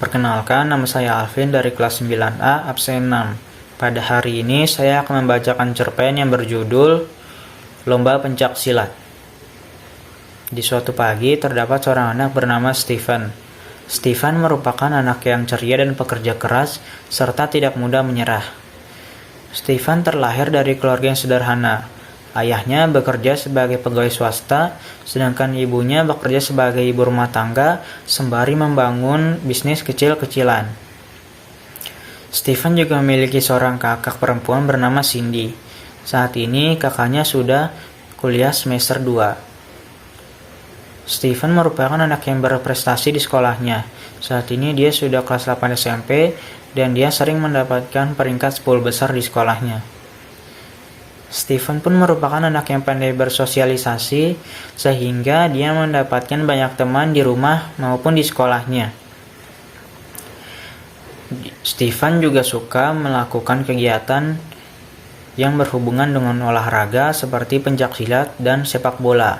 Perkenalkan, nama saya Alvin dari kelas 9A, absen 6. Pada hari ini saya akan membacakan cerpen yang berjudul Lomba Pencak Silat. Di suatu pagi terdapat seorang anak bernama Stephen. Stephen merupakan anak yang ceria dan pekerja keras, serta tidak mudah menyerah. Stephen terlahir dari keluarga yang sederhana. Ayahnya bekerja sebagai pegawai swasta, sedangkan ibunya bekerja sebagai ibu rumah tangga sembari membangun bisnis kecil-kecilan. Stephen juga memiliki seorang kakak perempuan bernama Cindy. Saat ini kakaknya sudah kuliah semester 2. Stephen merupakan anak yang berprestasi di sekolahnya. Saat ini dia sudah kelas 8 SMP dan dia sering mendapatkan peringkat 10 besar di sekolahnya. Stephen pun merupakan anak yang pandai bersosialisasi sehingga dia mendapatkan banyak teman di rumah maupun di sekolahnya. Stephen juga suka melakukan kegiatan yang berhubungan dengan olahraga seperti pencaksilat dan sepak bola.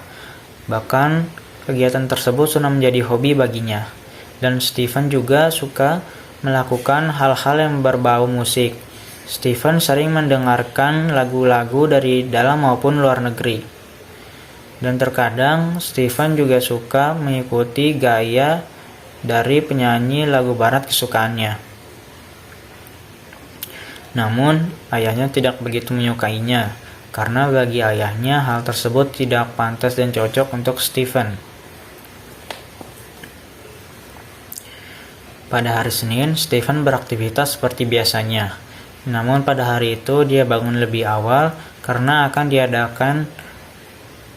Bahkan kegiatan tersebut sudah menjadi hobi baginya. Dan Stephen juga suka melakukan hal-hal yang berbau musik. Stephen sering mendengarkan lagu-lagu dari dalam maupun luar negeri. Dan terkadang Stephen juga suka mengikuti gaya dari penyanyi lagu barat kesukaannya. Namun, ayahnya tidak begitu menyukainya, karena bagi ayahnya hal tersebut tidak pantas dan cocok untuk Stephen. Pada hari Senin, Stephen beraktivitas seperti biasanya. Namun pada hari itu dia bangun lebih awal karena akan diadakan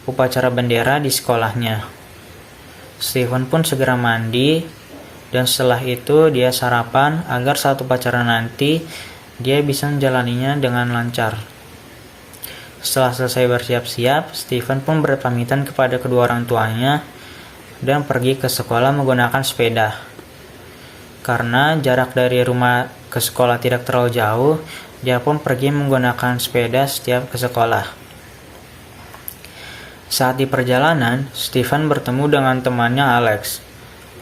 upacara bendera di sekolahnya. Stephen pun segera mandi dan setelah itu dia sarapan agar saat upacara nanti dia bisa menjalaninya dengan lancar. Setelah selesai bersiap-siap, Stephen pun berpamitan kepada kedua orang tuanya dan pergi ke sekolah menggunakan sepeda. Karena jarak dari rumah ke sekolah tidak terlalu jauh, dia pun pergi menggunakan sepeda setiap ke sekolah. Saat di perjalanan, Stephen bertemu dengan temannya Alex.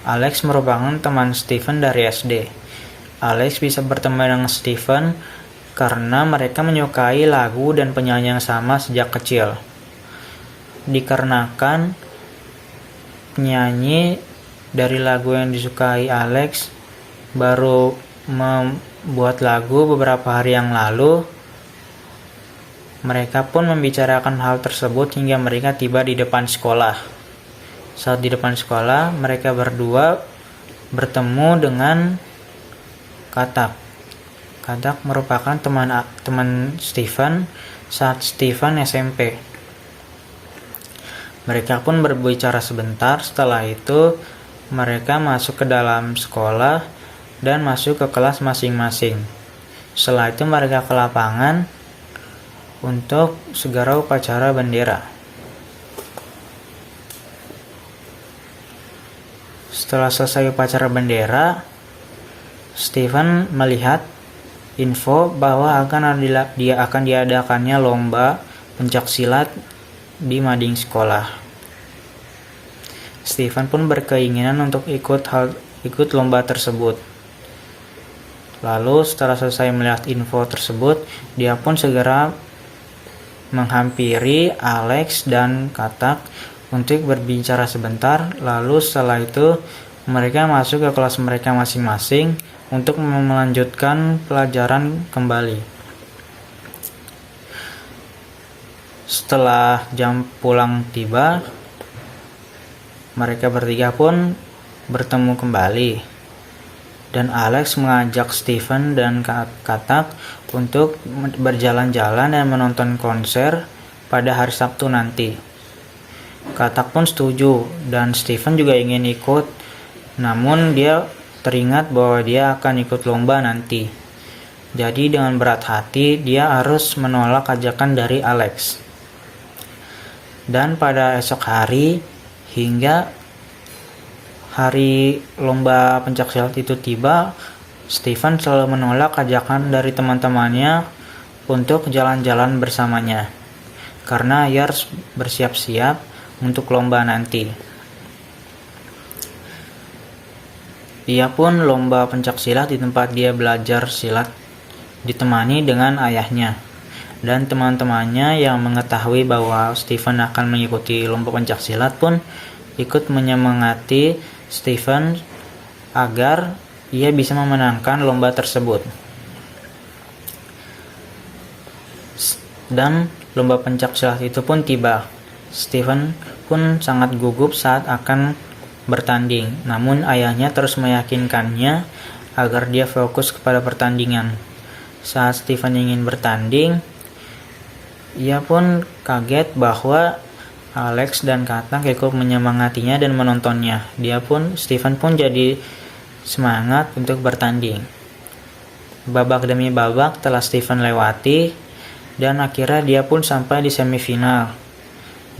Alex merupakan teman Stephen dari SD. Alex bisa berteman dengan Stephen karena mereka menyukai lagu dan penyanyi yang sama sejak kecil. Dikarenakan penyanyi dari lagu yang disukai Alex baru membuat lagu beberapa hari yang lalu, mereka pun membicarakan hal tersebut hingga mereka tiba di depan sekolah. Saat di depan sekolah, mereka berdua bertemu dengan Katak. Katak merupakan teman Stephen saat Stephen SMP. Mereka pun berbicara sebentar, setelah itu mereka masuk ke dalam sekolah dan masuk ke kelas masing-masing. Setelah itu mereka ke lapangan untuk segera upacara bendera. Setelah selesai upacara bendera, Stephen melihat info bahwa dia akan diadakannya lomba pencaksilat di mading sekolah. Stephen pun berkeinginan untuk ikut lomba tersebut. Lalu setelah selesai melihat info tersebut, dia pun segera menghampiri Alex dan Katak untuk berbicara sebentar. Lalu setelah itu mereka masuk ke kelas mereka masing-masing untuk melanjutkan pelajaran kembali. Setelah jam pulang tiba, mereka bertiga pun bertemu kembali. Dan Alex mengajak Stephen dan Katak untuk berjalan-jalan dan menonton konser pada hari Sabtu nanti. Katak pun setuju dan Stephen juga ingin ikut, namun dia teringat bahwa dia akan ikut lomba nanti. Jadi dengan berat hati dia harus menolak ajakan dari Alex. Dan pada esok hari hingga hari lomba pencaksilat itu tiba, Stephen selalu menolak ajakan dari teman-temannya untuk jalan-jalan bersamanya karena ia harus bersiap-siap untuk lomba nanti. Ia pun lomba pencaksilat di tempat dia belajar silat, ditemani dengan ayahnya. Dan teman-temannya yang mengetahui bahwa Stephen akan mengikuti lomba pencaksilat pun ikut menyemangati Stephen agar ia bisa memenangkan lomba tersebut. Dan lomba pencaksilat itu pun tiba. Stephen pun sangat gugup saat akan bertanding, namun ayahnya terus meyakinkannya agar dia fokus kepada pertandingan. Saat Stephen ingin bertanding, ia pun kaget bahwa Alex dan Katak ikut menyemangatinya dan menontonnya. Stephen pun jadi semangat untuk bertanding. Babak demi babak telah Stephen lewati, dan akhirnya dia pun sampai di semifinal.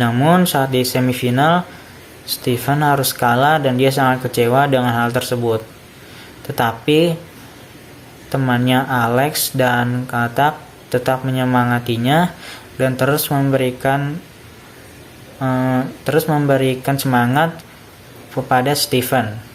Namun saat di semifinal, Stephen harus kalah dan dia sangat kecewa dengan hal tersebut. Tetapi temannya Alex dan Katak tetap menyemangatinya dan terus memberikan semangat kepada Stephen.